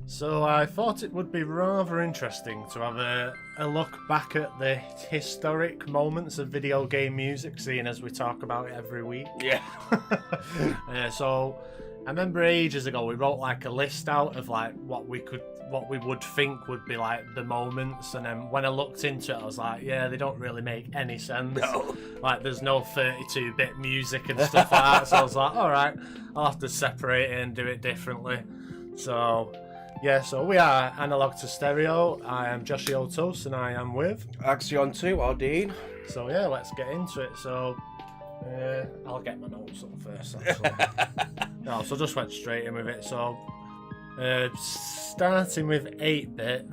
So I thought it would be rather interesting to have a look back at the historic moments of video game music, seeing as we talk about it every week. Yeah. So I remember ages ago we wrote like a list out of like what we would think would be like the moments, and then when I looked into it I was like, yeah, they don't really make any sense. No. Like there's no 32-bit music and stuff like that, so I was like, alright, I'll have to separate it and do it differently. So yeah, so we are Analog to Stereo. I am Joshyotoast and I am with Axeon2, Aldine. So yeah, let's get into it. So I'll get my notes up first. Actually. No, so just went straight in with it. So starting with 8-bit,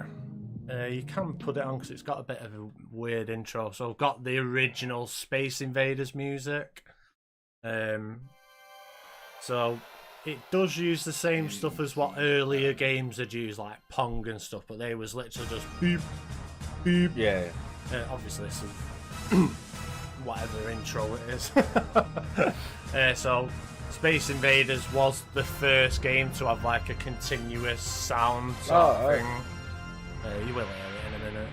you can put it on because it's got a bit of a weird intro. So I've got the original Space Invaders music. So it does use the same stuff as what earlier games had used, like Pong and stuff, but they was literally just beep, beep. Yeah. Obviously, this is whatever intro it is. So Space Invaders was the first game to have like a continuous sound sort of thing. You will hear it in a minute.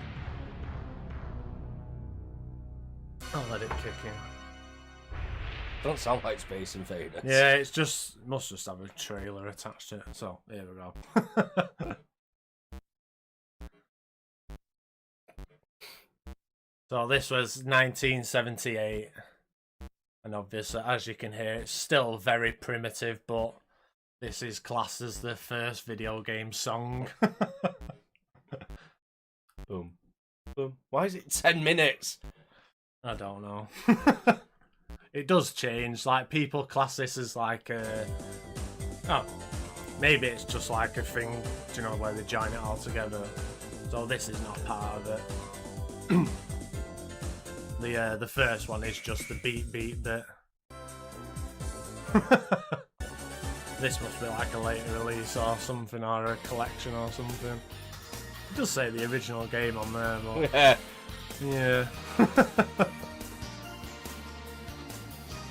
I'll let it kick in. Don't sound like Space Invaders. Yeah, it's just must just have a trailer attached to it. So here we go. So this was 1978, and obviously, as you can hear, it's still very primitive, but this is classed as the first video game song. Boom, boom. Why is it 10 minutes? I don't know. It does change. Like people class this as like oh, maybe it's just like a thing, you know, where they join it all together. So this is not part of it. The first one is just the beat bit. This must be like a later release or something, or a collection or something. It does say the original game on there, but yeah.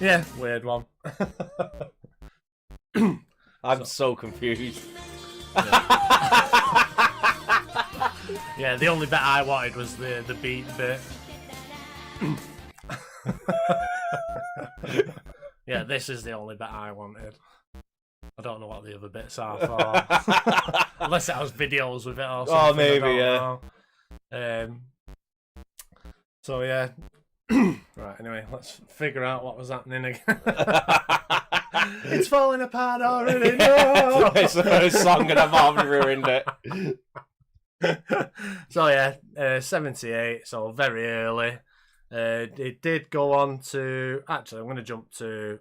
Yeah, weird one. I'm so confused. Yeah, the only bit I wanted was the beat bit. Yeah, this is the only bit I wanted. I don't know what the other bits are for. Unless it has videos with it or something. Oh, maybe, yeah. So, yeah. Right, anyway, let's figure out what was happening again. It's falling apart already, no! It's a song and I've already ruined it. So, yeah, 78, so very early. It did go on to... Actually, I'm going to jump to...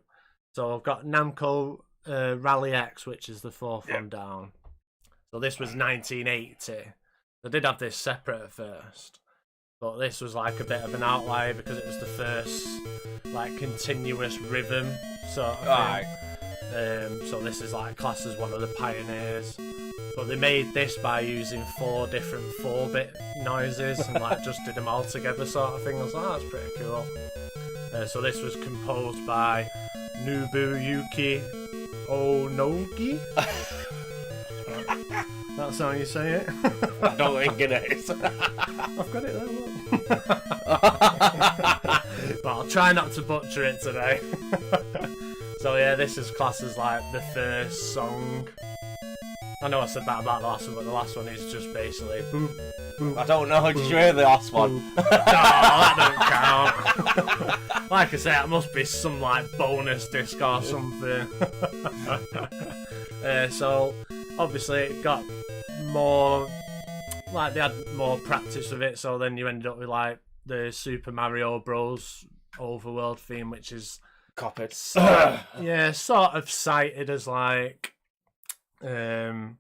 So, I've got Namco Rally X, which is the fourth one down. So, this was 1980. I did have this separate at first. But this was like a bit of an outlier because it was the first like continuous rhythm sort of thing. So this is like classed as one of the pioneers. But they made this by using 4 different 4-bit noises and like just did them all together sort of thing. I was like, oh, that's pretty cool. So this was composed by Nobuyuki Onogi. That's how you say it? I don't think it is. I've got it there, look. But I'll try not to butcher it today. So yeah, this is classed as like the first song. I know I said that about the last one, but the last one is just basically boop, boop. I don't know, did you hear the last one? No, that don't count. Like I say, it must be some like bonus disc or something. So obviously it got more, like they had more practice with it, so then you ended up with like the Super Mario Bros. Overworld theme, which is copied. Yeah, sort of cited as like the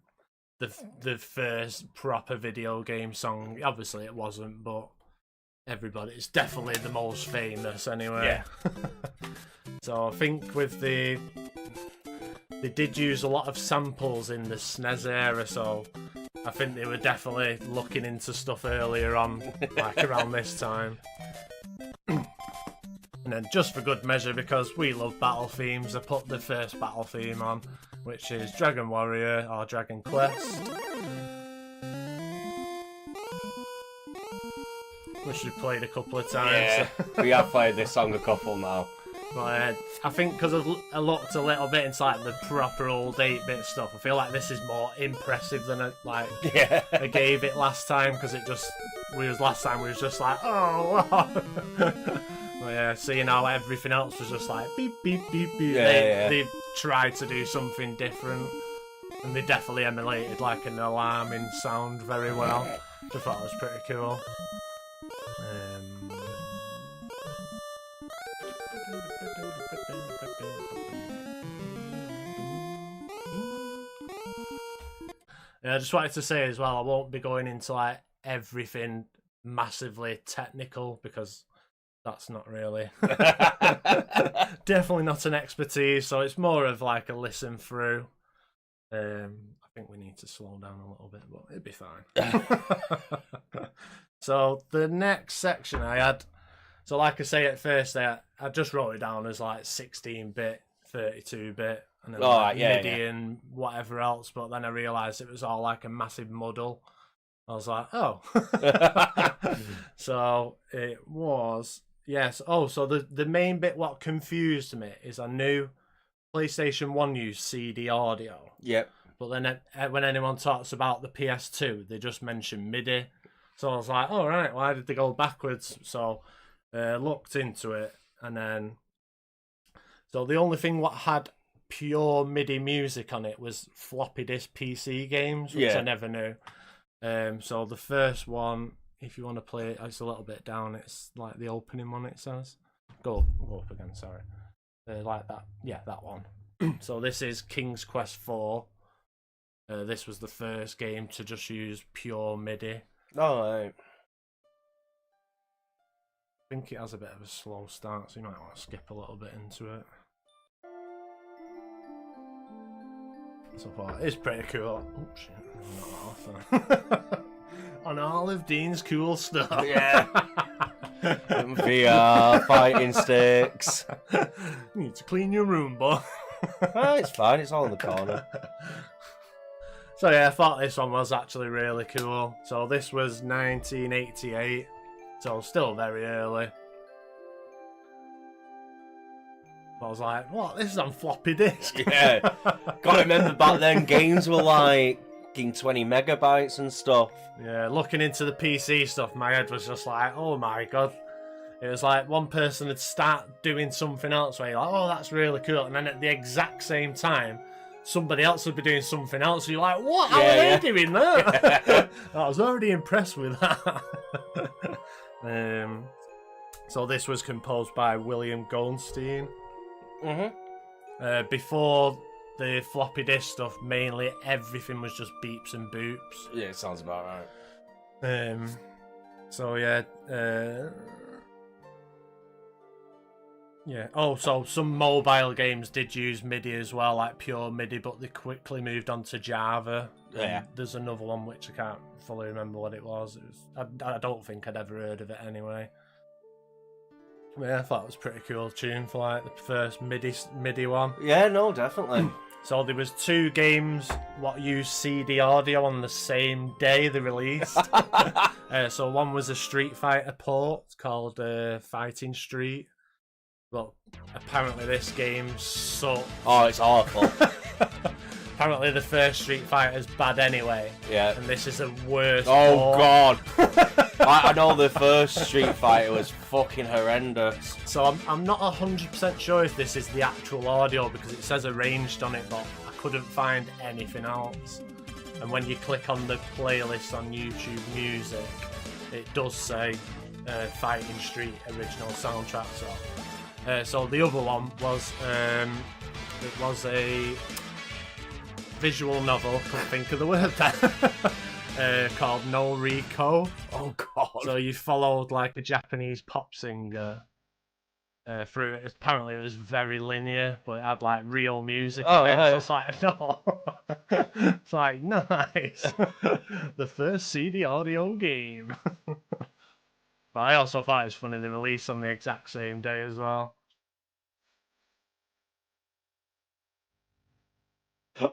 first proper video game song. Obviously it wasn't, but it's definitely the most famous anyway. Yeah. So I think with they did use a lot of samples in the SNES era, so I think they were definitely looking into stuff earlier on, like around this time. And then just for good measure, because we love battle themes, I put the first battle theme on, which is Dragon Warrior or Dragon Quest. which we played a couple of times. Yeah, we have played this song a couple now. But I think because I looked a little bit into like the proper old 8-bit stuff, I feel like this is more impressive than I gave it last time, because last time we was just like, oh, what? But yeah, seeing how everything else was just like beep beep beep beep. They tried to do something different, and they definitely emulated like an alarming sound very well. I thought it was pretty cool. I just wanted to say as well, I won't be going into like everything massively technical, because that's not really definitely not an expertise, so it's more of like a listen through. I think we need to slow down a little bit, but it'd be fine. So the next section I had, so like I say at first, I just wrote it down as like 16-bit, 32-bit, and then MIDI and whatever else, but then I realised it was all like a massive muddle. I was like, oh. So it was, yes. Oh, so the main bit what confused me is I knew PlayStation 1 used CD audio. Yep. But then when anyone talks about the PS2, they just mention MIDI. So I was like, oh, right, why did they go backwards? So looked into it, and then... So the only thing what had pure MIDI music on it was floppy disk PC games, which I never knew. So the first one, if you want to play it, it's a little bit down. It's like the opening one, it says. Go up again, sorry. Like that. Yeah, that one. So this is King's Quest 4. This was the first game to just use pure MIDI. Oh, right. I think it has a bit of a slow start, so you might want to skip a little bit into it. So far, it's pretty cool. Oh shit, not that off. On all of Dean's cool stuff. Yeah. VR, fighting sticks. You need to clean your room, boy. Oh, it's fine, it's all in the corner. So yeah, I thought this one was actually really cool. So this was 1988, so still very early. I was like, what? This is on floppy disk. Yeah. Gotta remember back then games were like 20 megabytes and stuff. Yeah, looking into the PC stuff, my head was just like, oh my god. It was like one person would start doing something else where you're like, oh, that's really cool. And then at the exact same time, somebody else would be doing something else. So you're like, what? How are they doing that? I was already impressed with that. So this was composed by William Goldstein. Before the floppy disk stuff, mainly everything was just beeps and boops. Yeah, it sounds about right. So yeah. Yeah. Oh, so some mobile games did use MIDI as well, like pure MIDI, but they quickly moved on to Java. Yeah. There's another one which I can't fully remember what it was. I don't think I'd ever heard of it anyway. Yeah, I thought it was a pretty cool tune for like the first MIDI one. Yeah, no, definitely. So there was 2 games what used CD audio on the same day they released. So one was a Street Fighter port called Fighting Street. But apparently this game sucks. Oh, it's awful. Apparently the first Street Fighter's bad anyway. Yeah. And this is the worst. Oh god. I know the first Street Fighter was fucking horrendous. So I'm not 100% sure if this is the actual audio, because it says arranged on it, but I couldn't find anything else. And when you click on the playlist on YouTube Music, it does say Fighting Street original soundtrack. So the other one was it was a visual novel, couldn't think of the word there, called No Rico. Oh god. So you followed like a Japanese pop singer through it. Apparently it was very linear, but it had like real music. Oh yeah. So it's like, no. It's like, nice. The first CD audio game. But I also thought it was funny they released on the exact same day as well.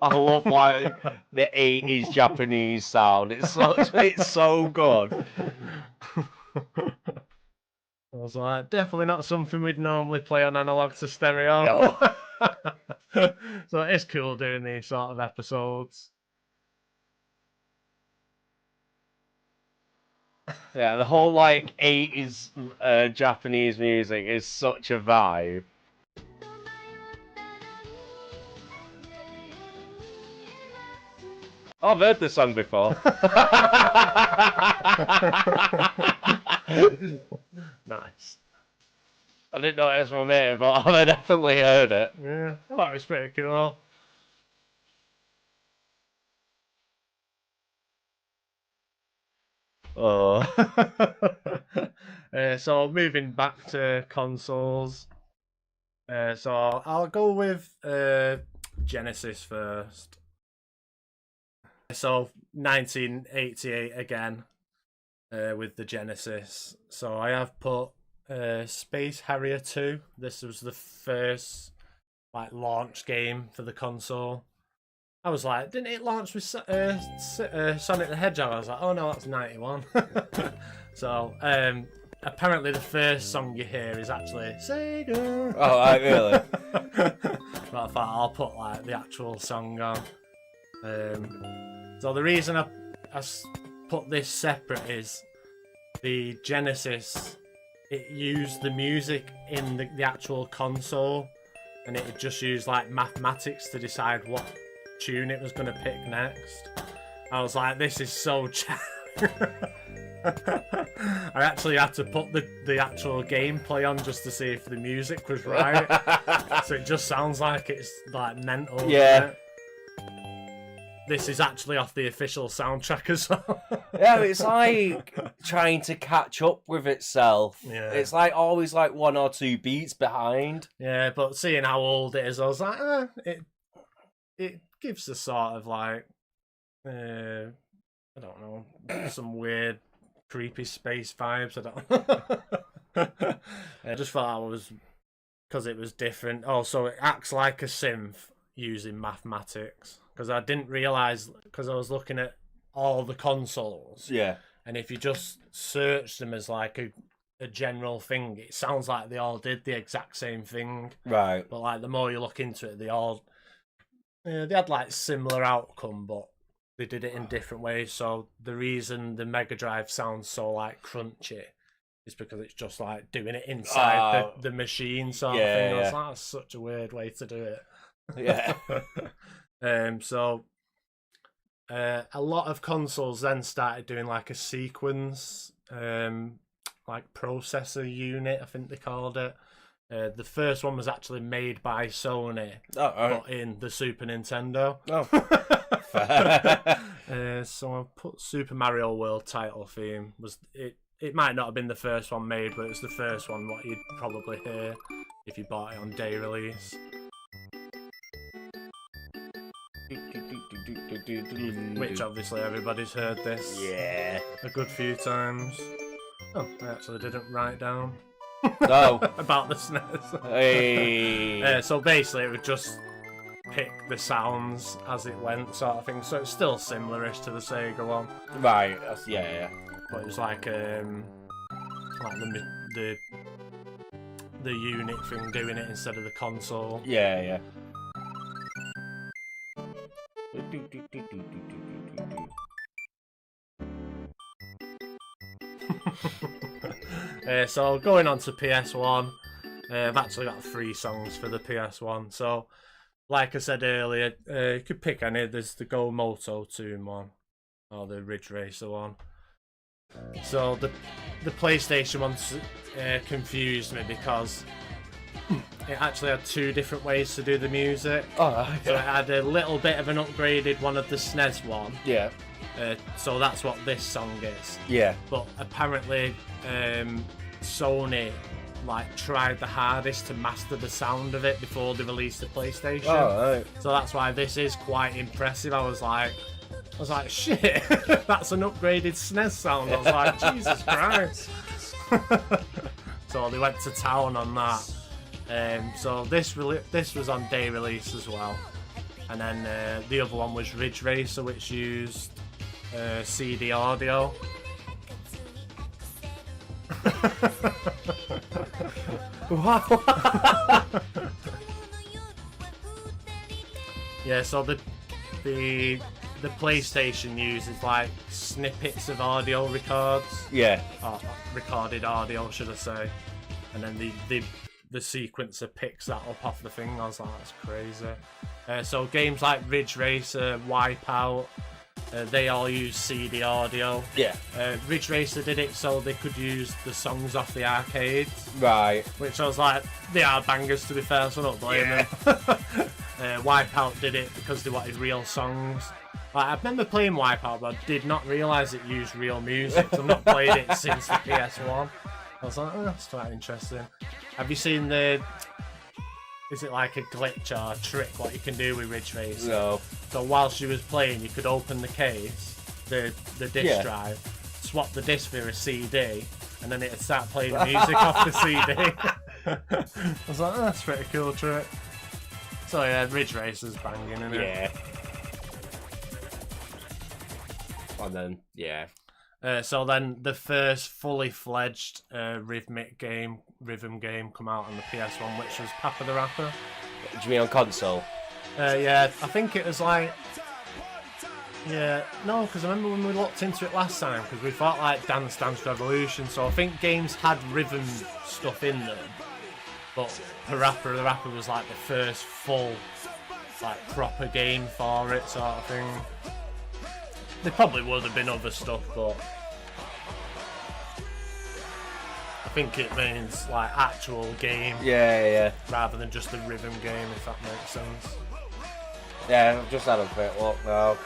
I love like the 80s Japanese sound. It's so good. was like, definitely not something we'd normally play on analog to stereo. So it's cool doing these sort of episodes. Yeah, the whole like 80s Japanese music is such a vibe. Oh, I've heard this song before. Nice. I didn't know it was from here, but I've definitely heard it. Yeah, I thought it was pretty cool. Oh. So moving back to consoles. So I'll go with Genesis first. So 1988 again with the Genesis. So I have put Space Harrier 2. This was the first like launch game for the console. I was like, didn't it launch with Sonic the Hedgehog? I was like, oh no, that's 91. So apparently the first song you hear is actually Sega. Oh, right, really? But I thought I'll put like the actual song on. So the reason I put this separate is the Genesis, it used the music in the actual console, and it just used like mathematics to decide what tune it was going to pick next. I was like, this is so I actually had to put the actual gameplay on just to see if the music was right. So it just sounds like it's like mental. Yeah. This is actually off the official soundtrack as well. Yeah, it's like trying to catch up with itself. Yeah. It's like always like 1 or 2 beats behind. Yeah, but seeing how old it is, I was like, it gives a sort of like, I don't know, some weird, creepy space vibes. I don't. I just thought it was because it was different. Also, it acts like a synth using mathematics. Because I didn't realise, because I was looking at all the consoles. Yeah. And if you just search them as like a general thing, it sounds like they all did the exact same thing. Right. But like the more you look into it, they all they had like similar outcome, but they did it in different ways. So the reason the Mega Drive sounds so like crunchy is because it's just like doing it inside the machine sort of thing. I was like, that's such a weird way to do it. Yeah. So a lot of consoles then started doing like a sequence, like processor unit, I think they called it. The first one was actually made by Sony, but in the Super Nintendo. Oh. So I put Super Mario World title theme. It might not have been the first one made, but it was the first one what you'd probably hear if you bought it on day release. Which obviously everybody's heard this. Yeah. A good few times. Oh, I actually didn't write down. No. About the SNES. Hey. So basically it would just pick the sounds as it went sort of thing. So it's still similar-ish to the Sega one. Right. Yeah. But it was like the unit thing doing it instead of the console. Yeah. So going on to PS1, I've actually got 3 songs for the PS1. So, like I said earlier, you could pick any. There's the Go Moto Tune one, or the Ridge Racer one. So the PlayStation one confused me because it actually had 2 different ways to do the music. Oh, okay. So it had a little bit of an upgraded one of the SNES one. Yeah. So that's what this song is. Yeah. But apparently Sony like tried the hardest to master the sound of it before they released the PlayStation. Oh, right. So that's why this is quite impressive. I was like, shit, that's an upgraded SNES sound. I was like, Jesus Christ. So they went to town on that. So this was on day release as well. And then the other one was Ridge Racer, which used CD audio. Yeah, so the PlayStation uses like snippets of audio records. Yeah. Oh, recorded audio, should I say? And then the sequencer picks that up off the thing. I was like, that's crazy. So games like Ridge Racer, Wipeout, they all use CD audio. Yeah. Ridge Racer did it so they could use the songs off the arcades. Right. Which I was like, they are bangers to be fair, so I don't blame them. Wipeout did it because they wanted real songs. Like, I remember playing Wipeout, but I did not realise it used real music. I've not played it since the PS1. I was like, oh, that's quite interesting. Have you seen the... Is it like a glitch or a trick what you can do with Ridge Racer? No. So whilst you was playing, you could open the case, the disc drive, swap the disc for a CD, and then it'd start playing music off the CD. I was like, oh, that's a pretty cool trick. So yeah, Ridge Racer's banging, isn't it? Yeah. And then, yeah. So then the first fully fledged rhythm game come out on the PS1, which was PaRappa. Do you mean on console? Yeah, I think it was like... Yeah, no, because I remember when we looked into it last time, because we thought like Dance Dance Revolution, so I think games had rhythm stuff in them, but PaRappa was like the first full, like, proper game for it, sort of thing. There probably would have been other stuff, but I think it means like actual game. Yeah. Rather than just a rhythm game, if that makes sense. Yeah, I've just had a quick look now.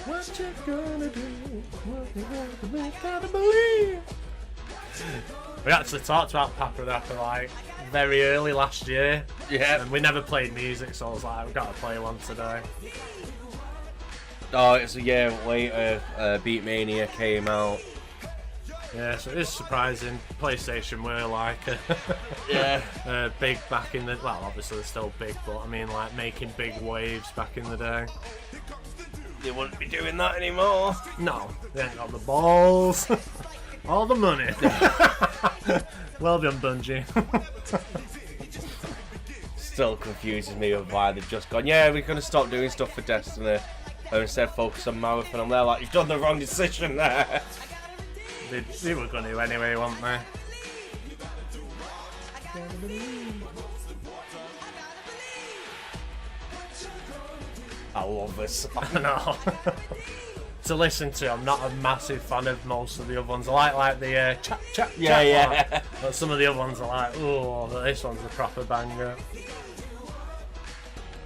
What you gonna do? What you gonna make out of believe? We actually talked about PaRappa like very early last year. Yeah. And we never played music, so I was like, we've got to play one today. Oh, it's a year later. Beatmania came out. Yeah, so it is surprising. PlayStation were like big back in the... Well, obviously they're still big, but I mean like making big waves back in the day. They wouldn't be doing that anymore. No, they ain't got the balls. All the money. Well done, Bungie. Still confuses me with why they've just gone, yeah, we're going to stop doing stuff for Destiny. And instead focus on Marathon. And they're like, you've done the wrong decision there. They were going to anyway, weren't they? I love this song. I know. To listen to, I'm not a massive fan of most of the other ones. I like the chat Yeah. one. But some of the other ones are like, oh, but this one's a proper banger.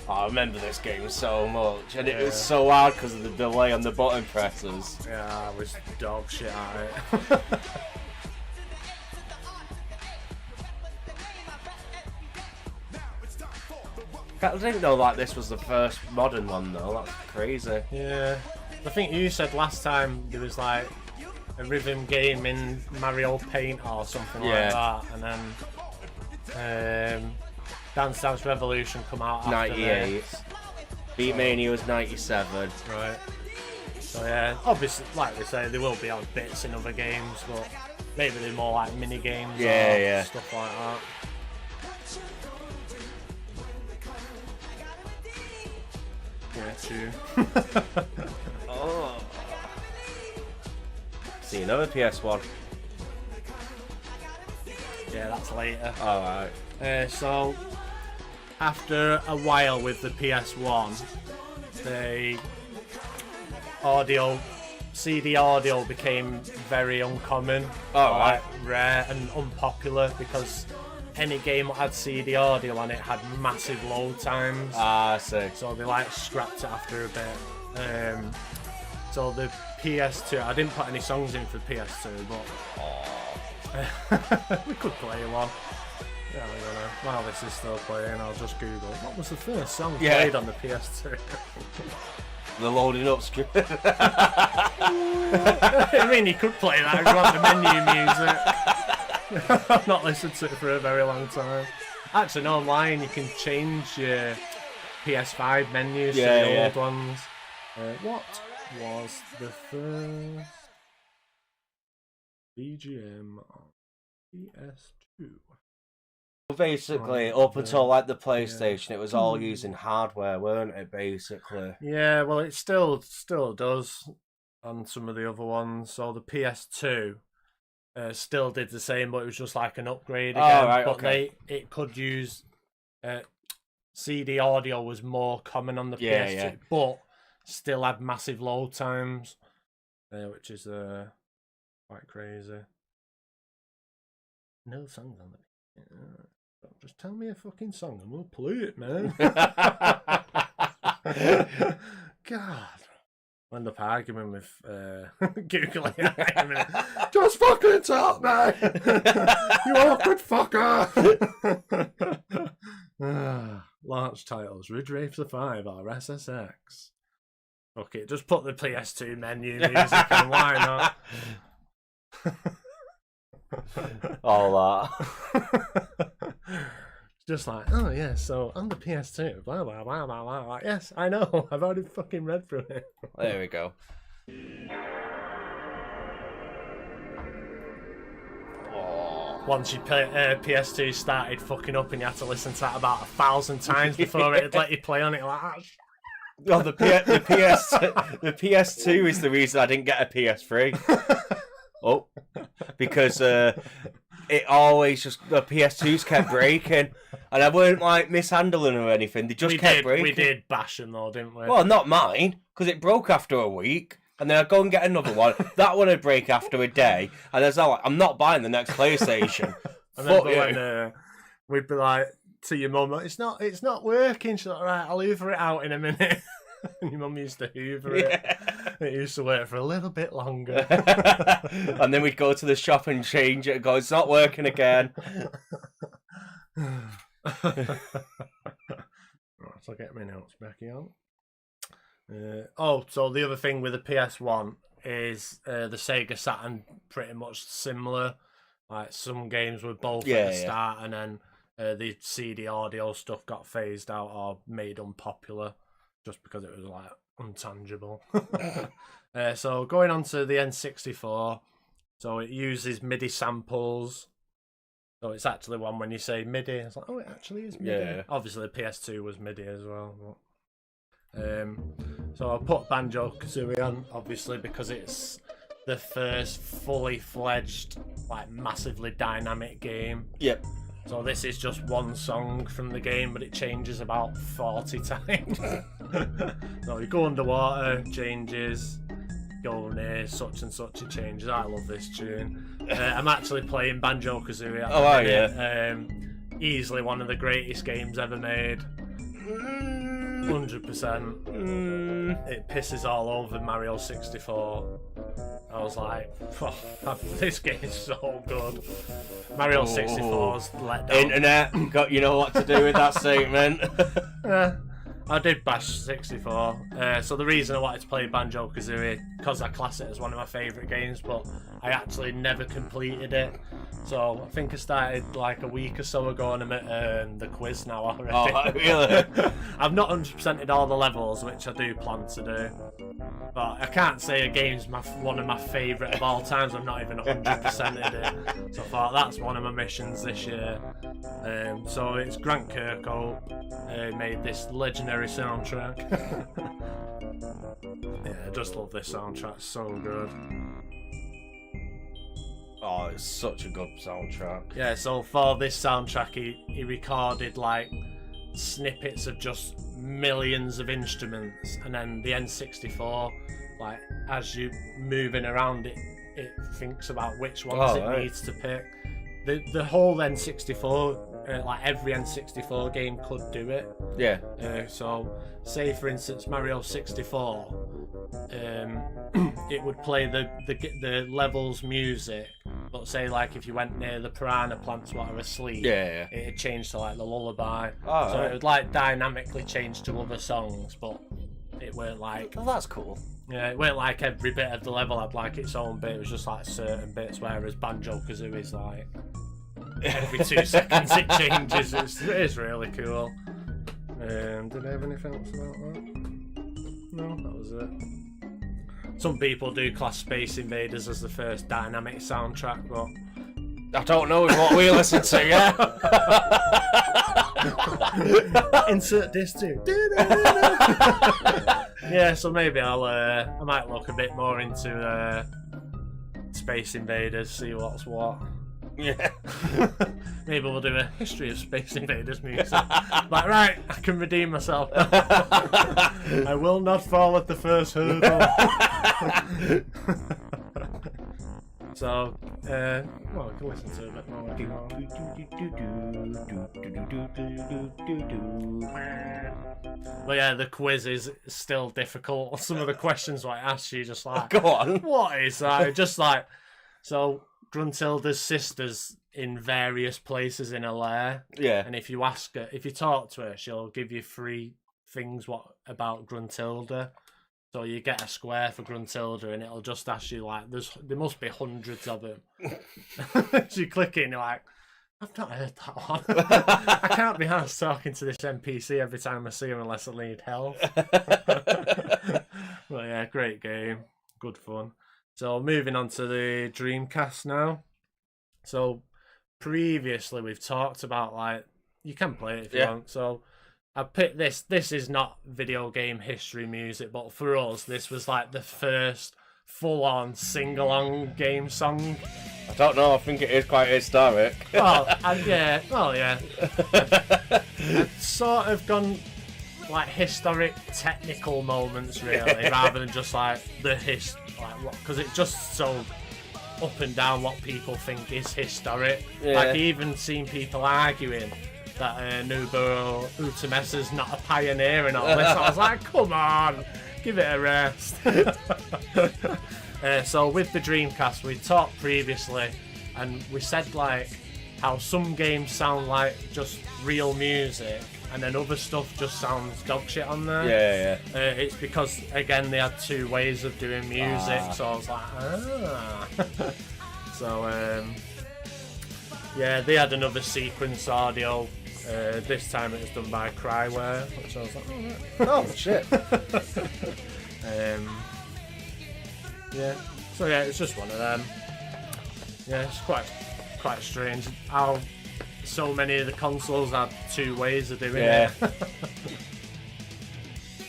Oh, I remember this game so much, and it was so hard because of the delay on the button presses. Yeah, I was dog shit at it. I didn't know like this was the first modern one though. That's crazy. Yeah, I think you said last time there was like a rhythm game in Mario Paint or something like that, and then Dance Dance Revolution come out after 98. Beatmania was 97. Right. So yeah, obviously, like we say, there will be odd bits in other games, but maybe they're more like mini games or stuff like that. Yeah, true. Oh. See another PS1. Yeah, that's later. Alright. So, after a while with the PS1, the CD audio became very uncommon, like rare and unpopular, because any game that had CD audio on it had massive load times. I see. So they like scrapped it after a bit. So the PS2, I didn't put any songs in for PS2, but we could play one. Yeah, I don't know. While this is still playing, I'll just Google what was the first song played on the PS2. The loading up screen. I mean, you could play that if you want the menu music. I've not listened to it for a very long time. Actually, no, online you can change your PS5 menus to the old ones. What was the first BGM on PS2. Basically, up until like the PlayStation, it was all using hardware, weren't it? Basically. Yeah, well, it still does on some of the other ones. So the PS2 still did the same, but it was just like an upgrade again. Oh, right, but okay. it could use CD audio was more common on the PS2, but still had massive load times, which is quite crazy. No songs on the. Just tell me a fucking song and we'll play it, man. God. I end up arguing with Googling it in a minute. Just fucking talk, man! You awkward fucker! Launch titles: Ridge Racer 5 or SSX. Fuck it, just put the PS2 menu music and why not? All that. Just like, oh yeah, so on the PS2, blah blah blah blah blah. Yes, I know. I've already fucking read through it. There we go. Once your PS2 started fucking up and you had to listen to that about 1,000 times before it'd let you play on it, like. Oh, the PS2 is the reason I didn't get a PS3. Oh, because it always just the PS2s kept breaking, and I weren't like mishandling or anything. They just kept breaking. We did bash them though, didn't we? Well, not mine, because it broke after a week, and then I'd go and get another one. That one would break after a day, and there's like, I'm not buying the next PlayStation. And then when we'd be like to your mum, it's not working. She's like, right, I'll hoover it out in a minute. And your mum used to hoover it. It used to work for a little bit longer. And then we'd go to the shop and change it and go, it's not working again. Right, so I'll get my notes back on. So the other thing with the PS1 is the Sega Saturn pretty much similar. Like some games were both at the start, and then the CD audio stuff got phased out or made unpopular just because it was like untangible. So going on to the N64, so it uses MIDI samples. So it's actually one when you say MIDI, it's like, oh, it actually is MIDI. Yeah. Obviously, the PS2 was MIDI as well. But, so I'll put Banjo-Kazooie on, obviously, because it's the first fully fledged, like, massively dynamic game. Yep. So this is just one song from the game, but it changes about 40 times. So you go underwater, changes. Go near such and such, it changes. I love this tune. I'm actually playing Banjo-Kazooie at the minute. Easily one of the greatest games ever made. 100%. It pisses all over Mario 64. I was like, this game's so good. Mario 64's let down. Internet, you know what to do with that statement. I did bash 64. So the reason I wanted to play Banjo-Kazooie, because I class it as one of my favourite games, but I actually never completed it. So I think I started like a week or so ago, and I'm at the quiz now already. Oh, really? I've not 100%ed all the levels, which I do plan to do. But I can't say a game's one of my favourite of all times. I'm not even 100%ed it. So I thought that's one of my missions this year. So it's Grant Kirkhope made this legendary soundtrack. Yeah, I just love this soundtrack. It's so good. Oh, it's such a good soundtrack. Yeah, so for this soundtrack, he recorded like snippets of just millions of instruments, and then the N64, like as you moving around it thinks about which ones needs to pick. The whole N64, like every N64 game could do it. Yeah. So say for instance Mario 64, it would play the levels music, but say like if you went near the piranha plants while asleep, it'd change to like the lullaby. So it would like dynamically change to other songs, but it weren't like. Oh, that's cool. Yeah, it weren't like every bit of the level had like its own bit. It was just like certain bits, whereas Banjo-Kazooie is like every 2 seconds it changes. It's really cool. Did I have anything else about that? No, that was it. Some people do class Space Invaders as the first dynamic soundtrack, but I don't know what we listen to, yeah. insert this too. Yeah, so maybe I might look a bit more into Space Invaders, see what's what. Yeah. Maybe we'll do a history of Space Invaders music. Like, right, I can redeem myself. I will not fall at the first hurdle. So, well, we can listen to a bit more. But yeah, the quiz is still difficult. Some of the questions I asked you, just like, go on. What is that? Just like, so Gruntilda's sister's in various places in a lair. Yeah. And if you ask her, if you talk to her, she'll give you 3 things about Gruntilda. So you get a square for Gruntilda, and it'll just ask you like, there must be hundreds of them. So you click it, and you're like, I've not heard that one. I can't be arsed talking to this NPC every time I see him unless I need help. But yeah, great game, good fun. So moving on to the Dreamcast now. So previously we've talked about, like, you can play it if you want. So I picked this. This is not video game history music, but for us, this was like the first full-on sing-along game song. I don't know. I think it is quite historic. Well, yeah. I've sort of gone like historic technical moments, really, rather than just like the because it's just so up and down what people think is historic. Yeah. Like, even seen people arguing that Nobuo Uematsu's not a pioneer and all this. I was like, come on, give it a rest. So with the Dreamcast, we talked previously, and we said like how some games sound like just real music, and then other stuff just sounds dog shit on there. Yeah. It's because, again, they had 2 ways of doing music, so I was like, So, yeah, they had another sequence audio. This time it was done by Cryware, which I was like, Oh, shit. Yeah. So yeah, it's just one of them. Yeah, it's quite strange how so many of the consoles had 2 ways of doing it.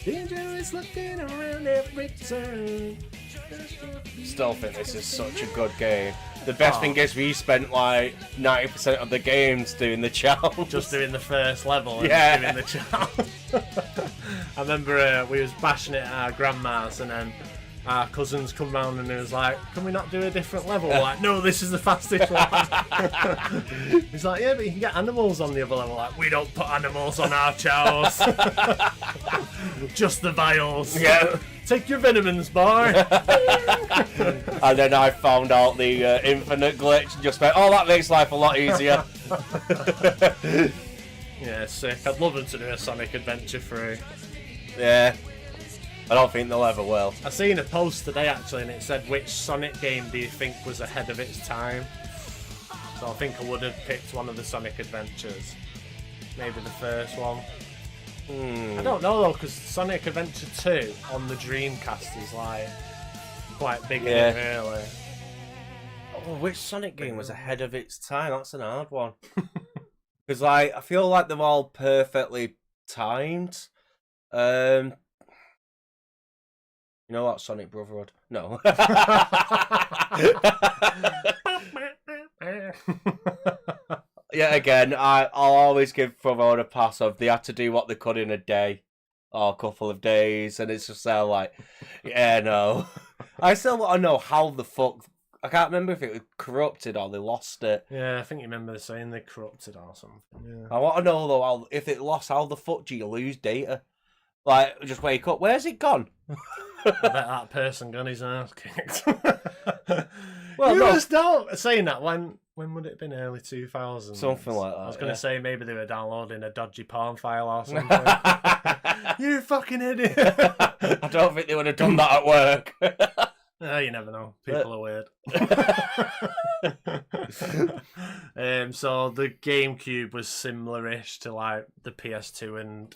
Danger is looking around every turn. Still think this is such a good game. The best thing is we spent like 90% of the games doing the challenge. Just doing the first level and doing the challenge. I remember we was bashing it at our grandma's, and then our cousins come round and it was like, can we not do a different level? We're like, no, this is the fastest one. He's like, yeah, but you can get animals on the other level. Like, we don't put animals on our chows. Just the vials. Yeah. Take your vitamins, boy. And then I found out the infinite glitch and just went, oh, that makes life a lot easier. Yeah, sick. I'd love them to do a Sonic Adventure 3. Yeah. I don't think they'll ever will. I seen a post today actually, and it said, which Sonic game do you think was ahead of its time? So I think I would have picked one of the Sonic Adventures. Maybe the first one. I don't know though, because Sonic Adventure 2 on the Dreamcast is like quite big in it, really. Oh, which Sonic game was ahead of its time? That's an hard one. Because like, I feel like they're all perfectly timed. You know what, Sonic Brotherhood? No. Yeah, again, I'll always give Brotherhood a pass of they had to do what they could in a day or a couple of days, and it's just like, yeah, no. I still want to know how the fuck. I can't remember if it was corrupted or they lost it. Yeah, I think you remember saying they corrupted or something. Yeah. I want to know though, if it lost, how the fuck do you lose data? Like, just wake up, where's it gone? I bet that person got his ass kicked. Well, no. Saying that, when would it have been? Early 2000s? Something like that. I was going to say maybe they were downloading a dodgy porn file or something. You fucking idiot. I don't think they would have done that at work. You never know. People are weird. So the GameCube was similar-ish to like the PS2 and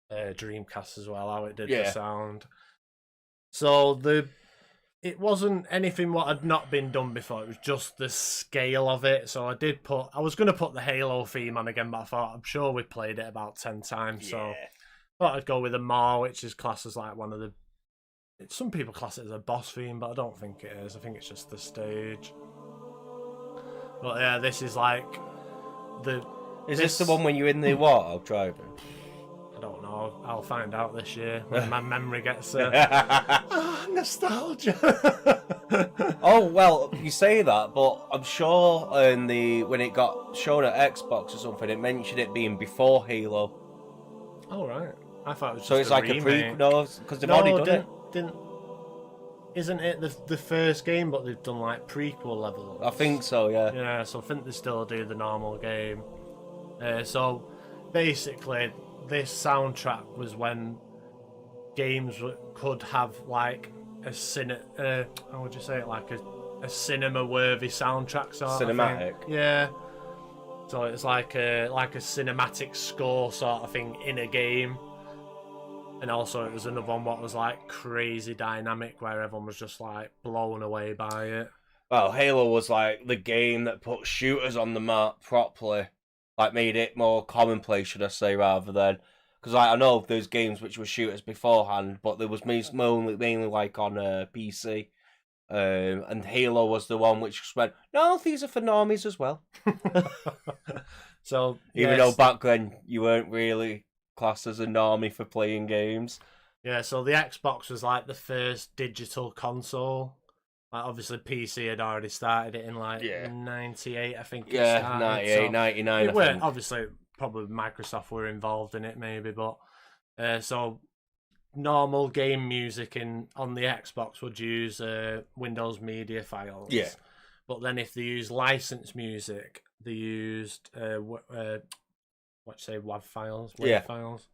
Dreamcast as well, how it did the sound. So the it wasn't anything what had not been done before. It was just the scale of it. So I was going to put the Halo theme on again, but I thought I'm sure we played it about 10 times. So I thought I'd go with a Mar, which is classed as like one of the. Some people class it as a boss theme, but I don't think it is. I think it's just the stage. But yeah, this is like the. Is this the one when you're in the water driving? I don't know. I'll find out this year when my memory gets nostalgia. Oh well, you say that, but I'm sure when it got shown at Xbox or something, it mentioned it being before Halo. Oh right, I thought it was just so it's like remake. a prequel. No, because they've already done it. Isn't it the first game, but they've done like prequel levels? I think so. Yeah. Yeah, so I think they still do the normal game. So basically, this soundtrack was when games could have like a how would you say it, like a cinema-worthy soundtrack sort Cinematic. of thing. Yeah. So it's like a cinematic score sort of thing in a game. And also it was another one what was like crazy dynamic where everyone was just like blown away by it. Well, Halo was like the game that put shooters on the map properly. Like made it more commonplace, should I say, rather than... Because like, I know there's games which were shooters beforehand, but there was mainly like on PC. And Halo was the one which just went, no, these are for normies as well. So Even though back then you weren't really classed as a normie for playing games. Yeah, so the Xbox was like the first digital console. Like obviously PC had already started it in like 98, I think. Yeah, it started, 98, so 99, it I think. Obviously, probably Microsoft were involved in it maybe, but so normal game music on the Xbox would use Windows media files. Yeah. But then if they use licensed music, they used WAV files, files,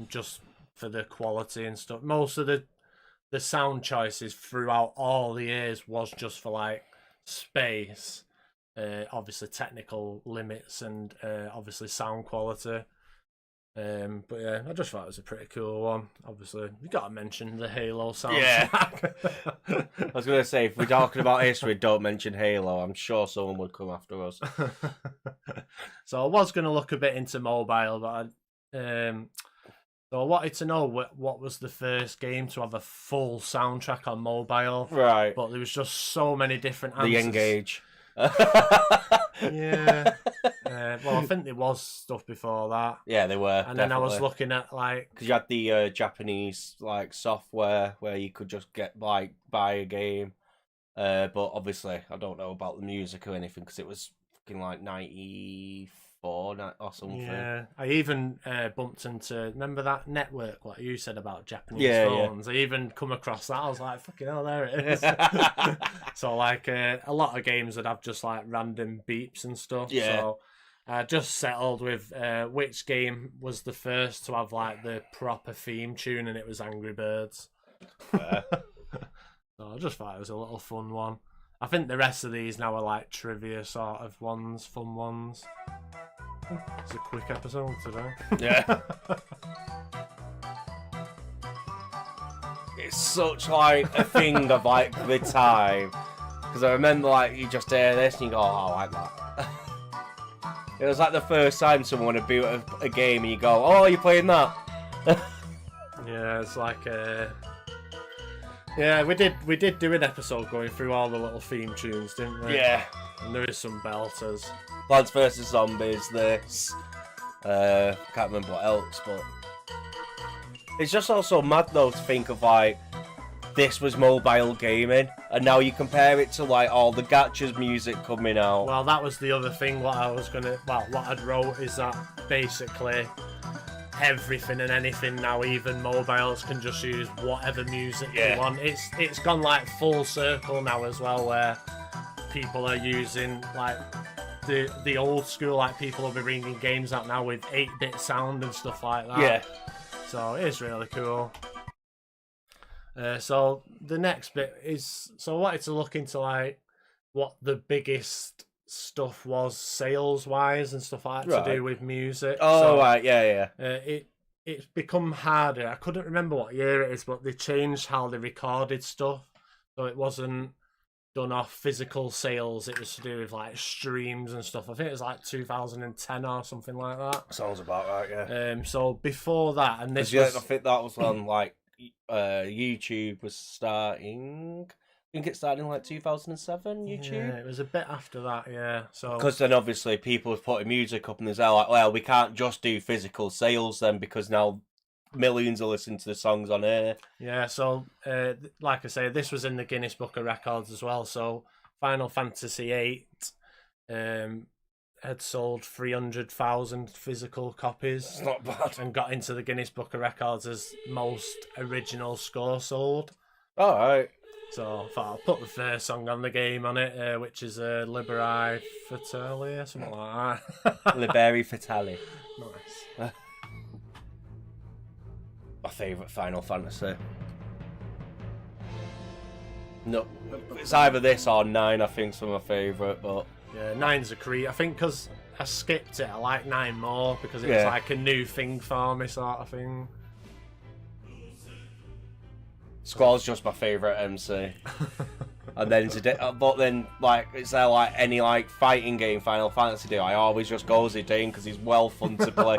just for the quality and stuff. Most of the sound choices throughout all the years was just for like space, obviously technical limits and obviously sound quality. But yeah, I just thought it was a pretty cool one. Obviously, you got to mention the Halo soundtrack. Yeah. I was going to say, if we're talking about history, don't mention Halo. I'm sure someone would come after us. So I was going to look a bit into mobile, but so I wanted to know what was the first game to have a full soundtrack on mobile. Right. But there was just so many different answers. The Engage. Yeah. Well, I think there was stuff before that. Yeah, they were. And then I was looking at like... Because you had the Japanese like software where you could just buy a game. But obviously, I don't know about the music or anything because it was fucking like 94 or something. Yeah, I even bumped into, remember that network, what you said about Japanese phones? Yeah. I even come across that. I was like, fucking hell, there it is. So like a lot of games would have just like random beeps and stuff. Yeah. So I just settled with which game was the first to have like the proper theme tune, and it was Angry Birds. So I just thought it was a little fun one. I think the rest of these now are like trivia sort of ones, fun ones. It's a quick episode today. Yeah. It's such like a thing of like the time. Because I remember like you just hear this and you go, oh, I like that. It was like the first time someone would boot a game and you go, oh, you're playing that. Yeah, it's like yeah, we did do an episode going through all the little theme tunes, didn't we? Yeah. And there is some belters. Plants vs Zombies, this. Can't remember what else, but it's just also mad though to think of like this was mobile gaming, and now you compare it to like all the Gacha's music coming out. Well, that was the other thing. What I'd wrote is that basically everything and anything now, even mobiles, can just use whatever music they want. It's gone like full circle now as well, where people are using like the old school, like people will be bringing games out now with 8-bit sound and stuff like that. Yeah. So it's really cool. So the next bit is, so I wanted to look into like what the biggest stuff was sales wise and stuff like that to do with music. Oh, so, right, yeah. It's become harder. I couldn't remember what year it is, but they changed how they recorded stuff. So it wasn't done off physical sales. It was to do with like streams and stuff. I think it was like 2010 or something like that. Sounds about right, yeah. So before that, and this Yeah, was... I think that was when like YouTube was starting. I think it started in like 2007, YouTube. Yeah, it was a bit after that, yeah. So because then obviously people were putting music up and they're like, well, we can't just do physical sales then because now millions are listening to the songs on air. Yeah, so like I say, this was in the Guinness Book of Records as well. So Final Fantasy VIII had sold 300,000 physical copies. It's not bad. And got into the Guinness Book of Records as most original score sold. All right. So I thought I'll put the first song on the game on it, which is Liberi Fatale or something like that. Liberi Fatale. Nice. My favourite Final Fantasy. No, it's either this or 9, I think, is my favourite, but... Yeah, 9's a creep. I think because I skipped it, I like 9 more, because it was like a new thing for me, sort of thing. Squall's just my favourite MC. And then but then like is there like any like fighting game Final Fantasy do? I always just go Zidane because he's well fun to play.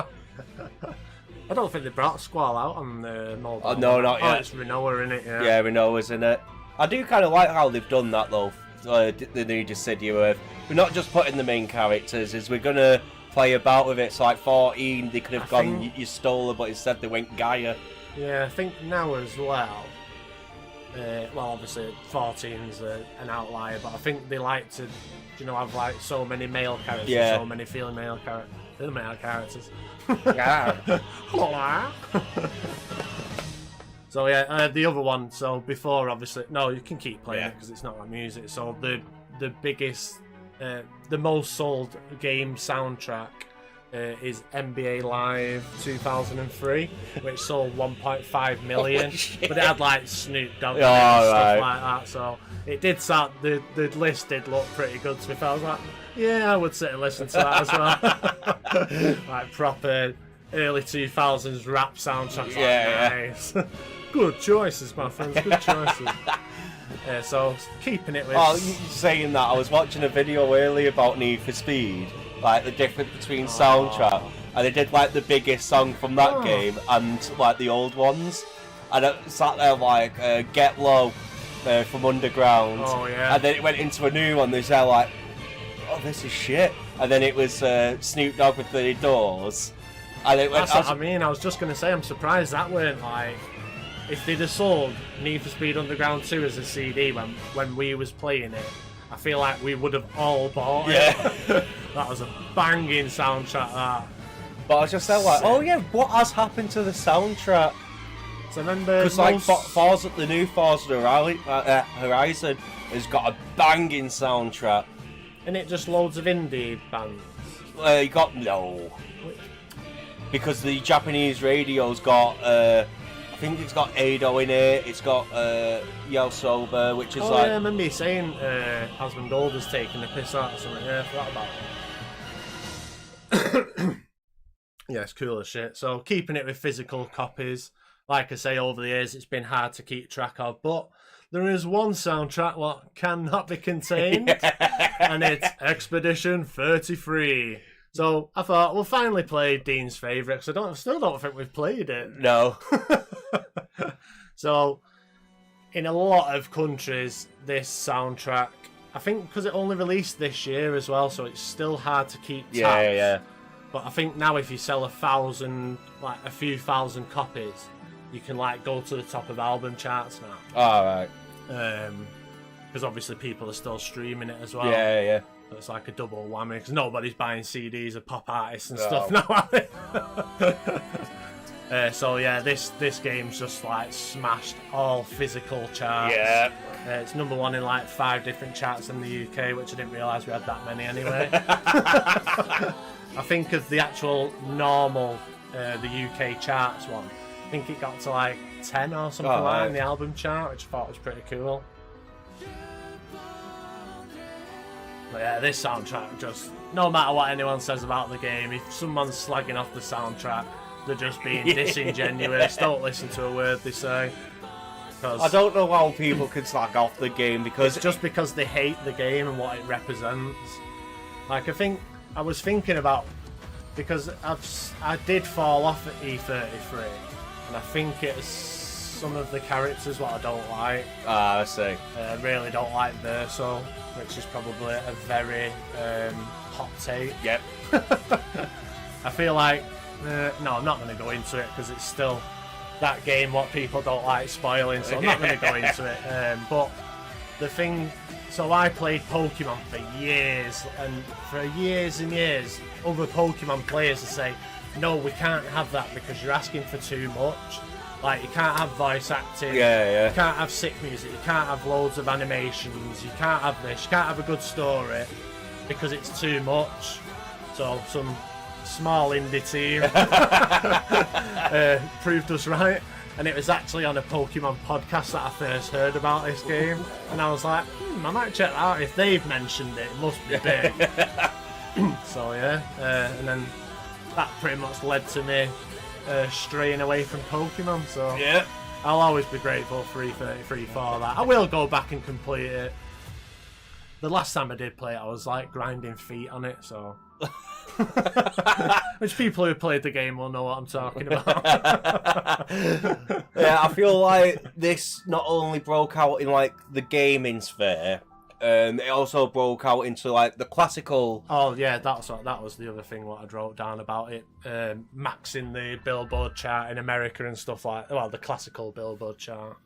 I don't think they brought Squall out on the mobile. Oh no, not yet. Oh, it's Renoa in it. Yeah. Yeah, Renoa's in it. I do kind of like how they've done that though. The new Dissidia. We're not just putting the main characters. Is we're gonna play about with it. So like 14, they could have gone you stole her, but instead they went Gaia. Yeah, I think now as well. Well, obviously 14's an outlier, but I think they like to, have like so many male characters, so many female characters. Yeah. So yeah, the other one. So before, obviously, no, you can keep playing it because it's not like music. So the biggest, the most sold game soundtrack. Is NBA Live 2003, which sold 1.5 million, but it had like Snoop Dogg and stuff like that. So it did start. The list did look pretty good. So if I was like, yeah, I would sit and listen to that as well. Like proper early 2000s rap soundtracks. Nice. Good choices, my friends. Good choices. So keeping it with. Oh, saying that, I was watching a video earlier about Need for Speed. Like the difference between soundtrack, and they did like the biggest song from that game and like the old ones, and I sat there like Get Low from Underground, and then it went into a new one. They said like, oh, this is shit, and then it was Snoop Dogg with the Doors, and it went. That's what I mean. I was just gonna say, I'm surprised that weren't like, if they'd have sold Need for Speed Underground 2 as a CD when we was playing it. I feel like we would have all bought it. That was a banging soundtrack, that. But I was just there like, oh yeah, what has happened to the soundtrack? So remember... Because like the new Forza Horizon has got a banging soundtrack. And it just loads of indie bands? You got... No. Because the Japanese radio's got... I think it's got Ado in it, it's got Yel Sober, which is like... yeah, I remember you saying Asmund Golder's taking the piss out or something. Yeah, I forgot about that. Yeah, it's cool as shit. So keeping it with physical copies, like I say, over the years it's been hard to keep track of, but there is one soundtrack what cannot be contained, and it's Expedition 33. So I thought we'll finally play Dean's favourite, because I still don't think we've played it. No. So, in a lot of countries, this soundtrack, I think because it only released this year as well, so it's still hard to keep tabs. Yeah. But I think now if you sell a few thousand copies, you can like go to the top of album charts now. Alright. Because obviously people are still streaming it as well. Yeah. So it's like a double whammy, because nobody's buying CDs of pop artists and stuff now, are they? So yeah, this game's just like smashed all physical charts. Yeah. It's number one in like 5 different charts in the UK, which I didn't realise we had that many anyway. I think of the actual normal, the UK charts one, I think it got to like 10 or something like that in the album chart, which I thought was pretty cool. But yeah, this soundtrack just, no matter what anyone says about the game, if someone's slagging off the soundtrack, they're just being disingenuous. Don't listen to a word they say. I don't know how people can slag off the game because it's just because they hate the game and what it represents. Like, I was thinking about, because I did fall off at E33, and I think it's some of the characters what I don't like. I see. I really don't like Verso, which is probably a very hot take. Yep. I feel like, no, I'm not going to go into it because it's still that game what people don't like spoiling, so I'm not going to go into it. But the thing, so I played Pokemon for years, and for years and years, other Pokemon players will say, no, we can't have that because you're asking for too much. Like, you can't have voice acting, you can't have sick music, you can't have loads of animations, you can't have this, you can't have a good story because it's too much. So some small indie team proved us right, and it was actually on a Pokemon podcast that I first heard about this game, and I was like, I might check that out. If they've mentioned it, it must be big. So yeah, and then that pretty much led to me straying away from Pokemon, so Yeah. I'll always be grateful for E33 for that. I will go back and complete it. The last time I did play it, I was like grinding feet on it, so which people who played the game will know what I'm talking about. Yeah, I feel like this not only broke out in like the gaming sphere, it also broke out into like the classical. Oh yeah, that was the other thing what I wrote down about it, maxing the Billboard chart in America and stuff like. Well, the classical Billboard chart.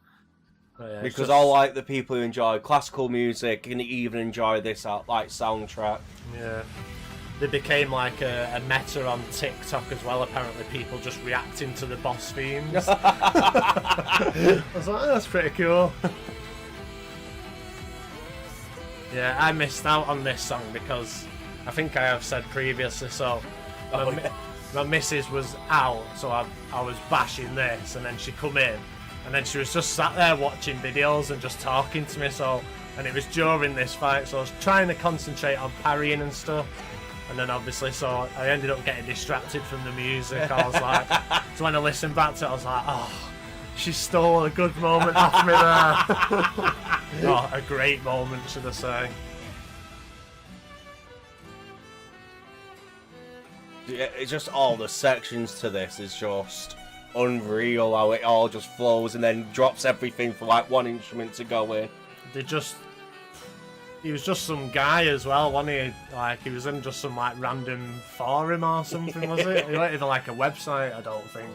Yeah, Because all like the people who enjoy classical music can even enjoy this like soundtrack. Yeah. They became like a meta on TikTok as well, apparently, people just reacting to the boss themes. I was like, oh, that's pretty cool. Yeah, I missed out on this song because I think I have said previously, so my missus was out, so I was bashing this, and then she come in, and then she was just sat there watching videos and just talking to me, and it was during this fight, so I was trying to concentrate on parrying and stuff, and then obviously, so I ended up getting distracted from the music. I was like, so when I listened back to it, I was like, oh, she stole a good moment off me there. Oh, a great moment, should I say. Yeah, it's just all the sections to this is just unreal how it all just flows and then drops everything for like one instrument to go in. He was just some guy as well, wasn't he? Like, he was in just some like random forum or something, was it? He wasn't even like a website, I don't think.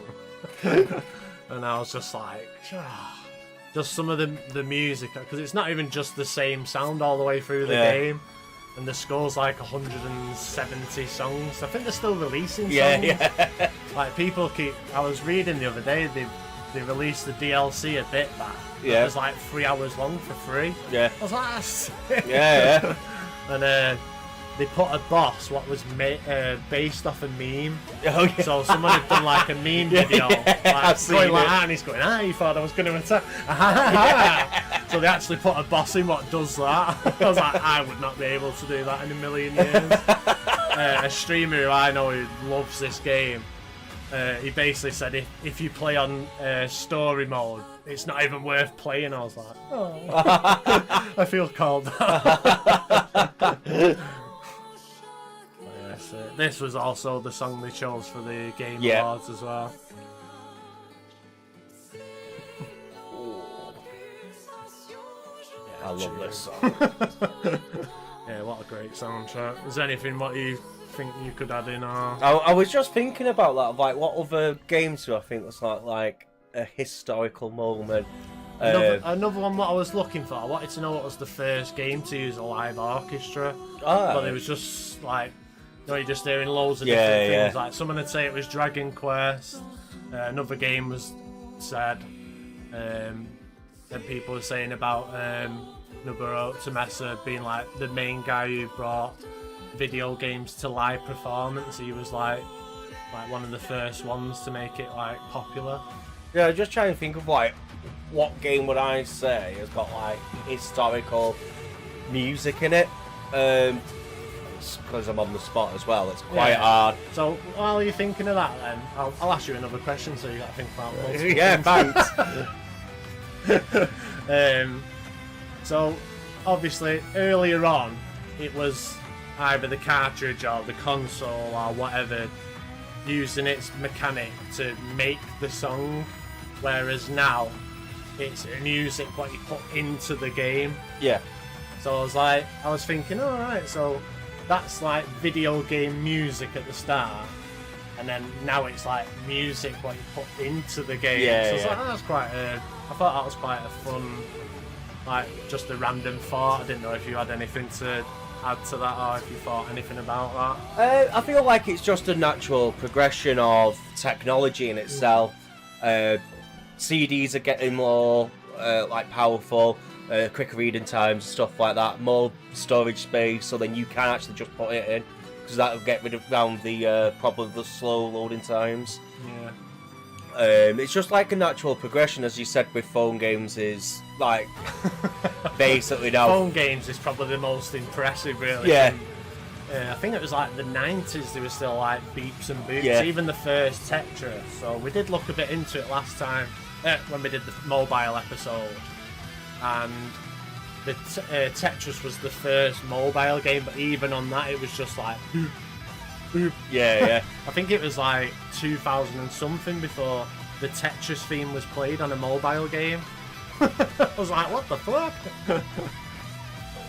And I was just like, just some of the music, because it's not even just the same sound all the way through the game. And the score's like 170 songs. I think they're still releasing songs. Yeah. Like, people keep. I was reading the other day, they released the DLC a bit back. Yeah. It was like 3 hours long for free. Yeah. I was like, that's sick. Yeah. And they put a boss what was based off a meme. Oh, yeah. So someone had done like a meme video, like, I've seen going like it. that, and he's going, you thought I was going to attack. So they actually put a boss in what does that. I was like, I would not be able to do that in a million years. A streamer who I know who loves this game, he basically said if you play on story mode, it's not even worth playing. I was like, oh, I feel called. Yes, this was also the song they chose for the Game Awards as well. I love this song. Yeah, what a great soundtrack. Is there anything what you think you could add in? Or... I was just thinking about that, like what other games do I think was like a historical moment? Another one what I was looking for, I wanted to know what was the first game to use a live orchestra. But it was just like, you're just hearing loads of different things. Like, someone would say it was Dragon Quest, another game was said, then people were saying about Nobuo Uematsu being like the main guy who brought video games to live performance. He was like one of the first ones to make it like popular. Yeah, just trying to think of like what game would I say has got like historical music in it. Because I'm on the spot as well, it's quite hard. So while you're thinking of that, then I'll ask you another question. So you got to think about multiple Yeah, things. thanks. So obviously earlier on it was either the cartridge or the console or whatever using its mechanic to make the song, whereas now it's music what you put into the game. Yeah. So I was thinking, alright, so that's like video game music at the start, and then now it's like music what you put into the game. Yeah, so it's yeah. like, that's quite I thought that was quite a fun, like, just a random thought. I didn't know if you had anything to add to that or if you thought anything about that. I feel like it's just a natural progression of technology in itself. CDs are getting more like powerful, quicker reading times, stuff like that, more storage space, so then you can actually just put it in, because that will get rid of the problem of the slow loading times. Yeah. It's just like a natural progression, as you said with phone games, is like basically now. Phone games is probably the most impressive, really. Yeah. I think it was like the 90s, they were still like beeps and boops, Yeah. even the first Tetris. So we did look a bit into it last time when we did the mobile episode. And the Tetris was the first mobile game, but even on that it was just like boop, boop. Yeah, yeah. I think it was like 2000 and something before the Tetris theme was played on a mobile game. I was like, what the fuck?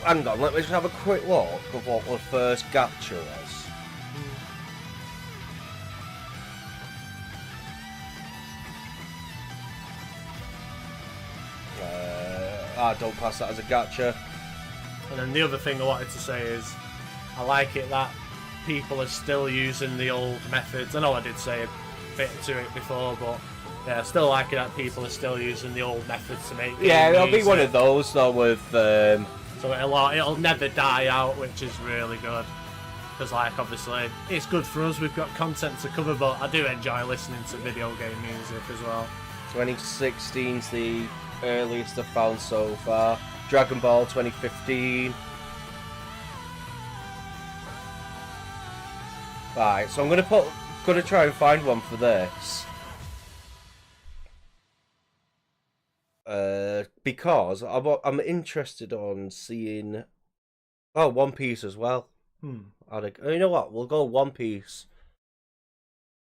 Hang on, let me just have a quick look of what the first Gacha was. Don't class that as a Gacha. And then the other thing I wanted to say is, I like it that people are still using the old methods. I know I did say a bit to it before, but yeah, I still like it that people are still using the old methods to make. Yeah, it'll be music. one of those though with. So it'll never die out, which is really good. Because like obviously it's good for us. We've got content to cover, but I do enjoy listening to video game music as well. 2016's the earliest I've found so far. Dragon Ball 2015. Right, so I'm gonna try and find one for this. Because I'm interested on seeing One Piece as well. You know what? We'll go One Piece.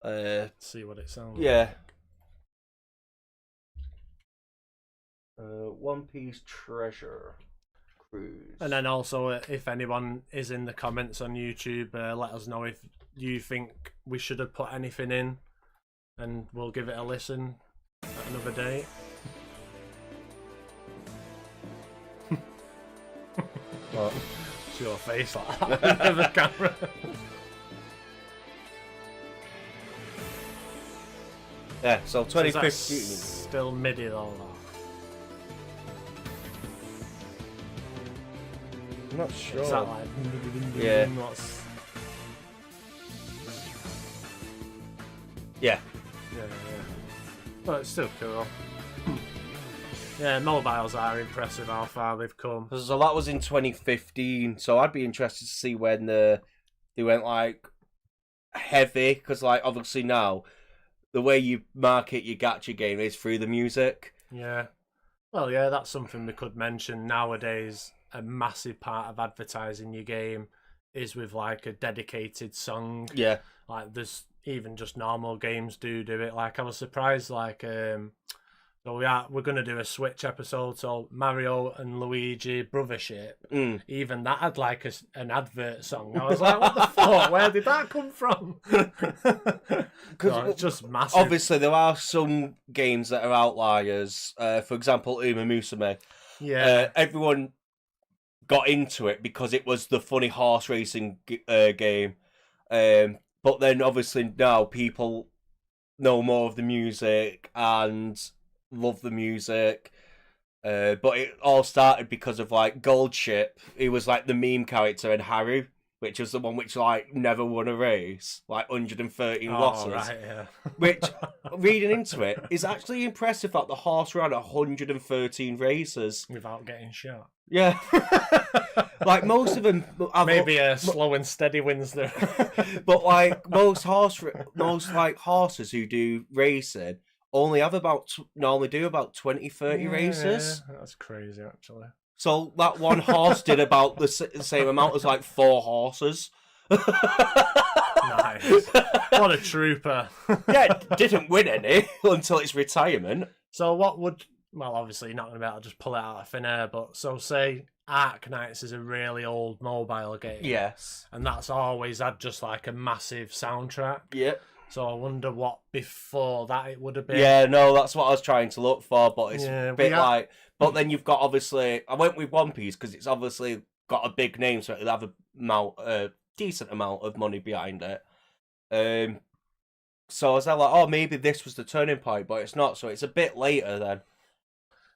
See what it sounds. Yeah. One Piece Treasure Cruise. And then also, if anyone is in the comments on YouTube, let us know if you think we should have put anything in, and we'll give it a listen at another date. What? It's your face like that in the camera. Yeah, so So is that 2015. still MIDI though. I'm not sure. Is that like Yeah. what's... Yeah. Yeah. But it's still cool. Yeah, mobiles are impressive how far they've come. So that was in 2015. So I'd be interested to see when they went like heavy, because like obviously now the way you market your gacha game is through the music. Yeah. Well, yeah, that's something we could mention nowadays. A massive part of advertising your game is with like a dedicated song. Yeah. Like there's even just normal games do it. Like I was surprised, like so we're gonna do a Switch episode. So Mario and Luigi Brothership, even that had like an advert song. I was like, what the fuck? Where did that come from? So it's just massive. Obviously, there are some games that are outliers. For example, Uma Musume. Yeah. Everyone got into it because it was the funny horse racing game. But then obviously now people know more of the music and love the music. But it all started because of like Goldship. He was like the meme character in Haru, which was the one which like never won a race, like 113 losses. Right, yeah. Which, reading into it, is actually impressive that the horse ran 113 races. Without getting shot. Yeah. Like most of them... Maybe a slow and steady wins there. But like most horses who do racing only have normally do about 20, 30 races. That's crazy, actually. So that one horse did about the same amount as like 4 horses. Nice. What a trooper. Yeah, didn't win any until its retirement. So what would... Well, obviously you're not going to be able to just pull it out of thin air, but so say Arknights is a really old mobile game. Yes. And that's always had just like a massive soundtrack. Yep. So I wonder what before that it would have been. Yeah, no, that's what I was trying to look for, but it's Yeah, a bit like... But then you've got, obviously... I went with One Piece because it's obviously got a big name, so it'll have a decent amount of money behind it. So I was like, oh, maybe this was the turning point, but it's not, so it's a bit later then.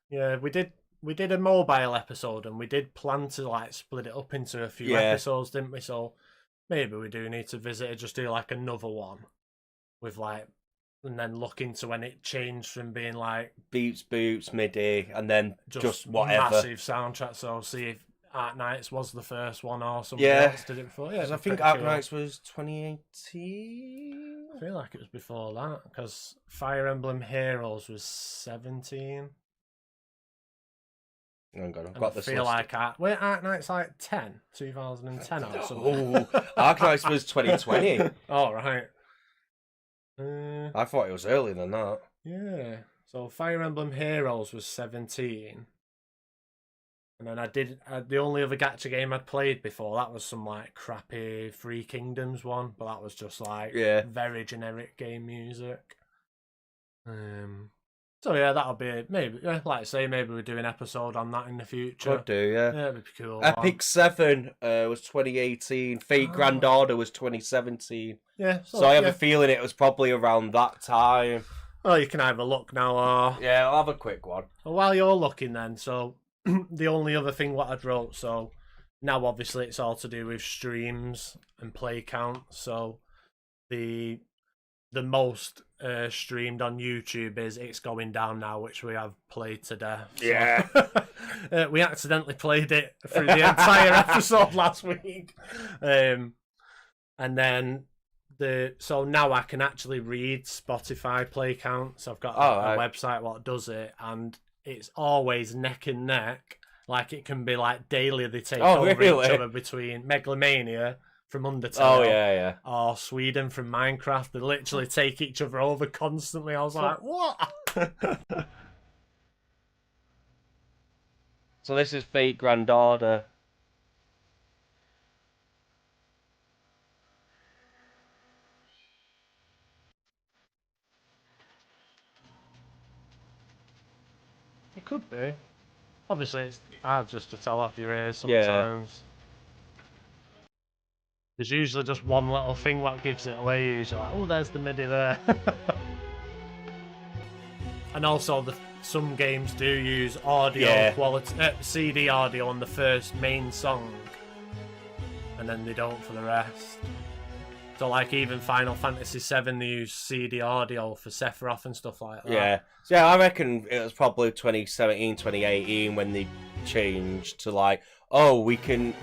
Yeah, we did a mobile episode, and we did plan to like split it up into a few episodes, didn't we? So maybe we do need to visit it, just do like another one with like, and then look into when it changed from being like beats, boots, MIDI, and then just whatever massive soundtrack. So see if Arknights was the first one or something else did it before. Yeah, I think Arknights was 2018. I feel like it was before that because Fire Emblem Heroes was 17. Oh God, I've got this. I feel like Arknights like 2010 or something. Oh, Arknights was 2020. Oh right. I thought it was earlier than that. Yeah. So Fire Emblem Heroes was 17. And then the only other gacha game I'd played before, that was some like crappy Three Kingdoms one, but that was just like very generic game music. So yeah, that'll be maybe, like I say, maybe we do an episode on that in the future. Could do, yeah. Yeah, it'd be cool. Epic 7 was 2018. Fate Grand Order was 2017. Yeah. So I have a feeling it was probably around that time. Oh, you can either look now or... Yeah, I'll have a quick one. Well, while you're looking then, so the only other thing what I'd wrote, so now obviously it's all to do with streams and play count. So the most streamed on YouTube is It's Going Down Now, which we have played to death. So. Yeah. We accidentally played it through the entire episode last week. And then so now I can actually read Spotify play counts. I've got a website what does it, and it's always neck and neck. Like it can be like daily they take over each other between Megalomania from Undertale or Sweden from Minecraft. They literally take each other over constantly. I was like, what? So this is Fate Grand Order. It could be. Obviously, it's hard just to tell off your ears sometimes. Yeah. There's usually just one little thing what gives it away. Usually, like, oh, there's the MIDI there. And also, some games do use audio quality, CD audio on the first main song, and then they don't for the rest. So, like even Final Fantasy VII, they use CD audio for Sephiroth and stuff like that. Yeah. So, yeah, I reckon it was probably 2017, 2018 when they changed to like, oh, we can...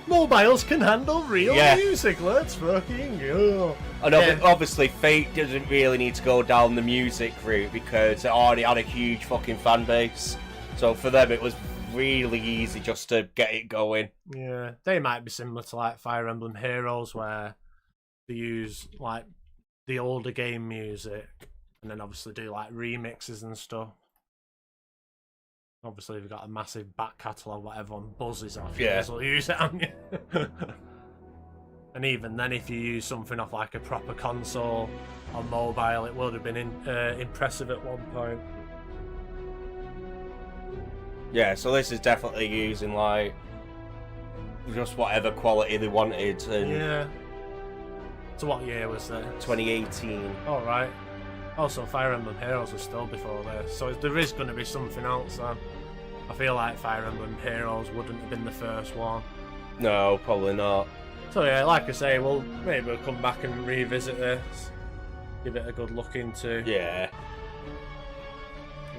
Mobiles can handle real music, let's fucking go. And obviously, Fate doesn't really need to go down the music route because it already had a huge fucking fan base. So for them, it was really easy just to get it going. Yeah, they might be similar to like Fire Emblem Heroes, where they use like the older game music and then obviously do like remixes and stuff. Obviously, we've got a massive back catalogue what everyone buzzes off. Yeah. So use it, haven't you? And even then, if you use something off like a proper console on mobile, it would have been impressive at one point. Yeah, so this is definitely using like just whatever quality they wanted. And yeah. So what year was that? 2018. All right. Also, Fire Emblem Heroes was still before this, so there is going to be something else then. I feel like Fire Emblem Heroes wouldn't have been the first one. No, probably not. So yeah, like I say, maybe we'll come back and revisit this, give it a good look into. Yeah.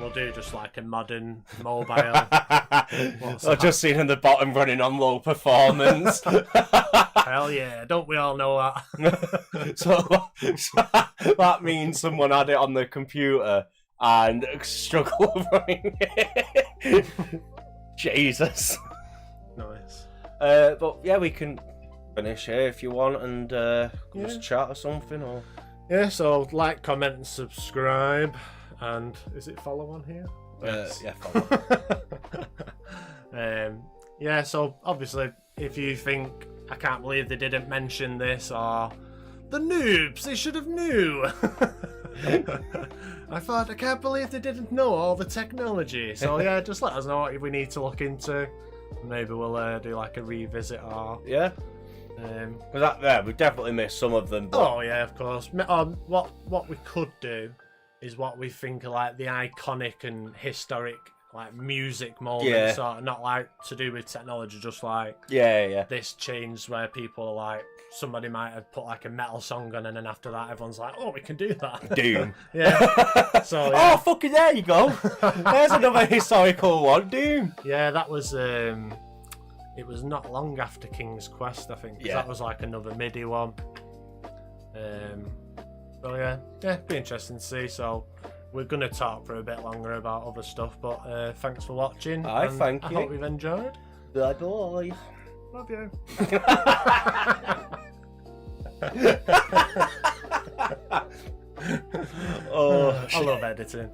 we'll do just like a modern mobile. I've just seen in the bottom running on low performance. Hell yeah, don't we all know that? so that means someone had it on the computer and struggled running it. Jesus. Nice. But yeah, we can finish here if you want and just chat or something. Or Yeah, so like, comment, and subscribe. And is it follow on here? yeah, follow. Yeah, so obviously, if you think I can't believe they didn't mention this, or the noobs, they should have knew. I thought, I can't believe they didn't know all the technology. So yeah, just let us know what we need to look into. Maybe we'll do like a revisit or Yeah. Because we definitely missed some of them. But... Oh yeah, of course. What we could do is what we think are like the iconic and historic like music moments, sort of, not like to do with technology, just like this change where people are like, somebody might have put like a metal song on, and then after that everyone's like, oh, we can do that. Doom. Yeah. So yeah. Oh, fucking there you go. There's another historical one. Doom. Yeah, that was it was not long after King's Quest, I think. 'Cause that was like another MIDI one. So yeah, be interesting to see. So we're gonna talk for a bit longer about other stuff, but thanks for watching. Thank you. I hope you've enjoyed. Bye bye. Love you. Oh, I love editing.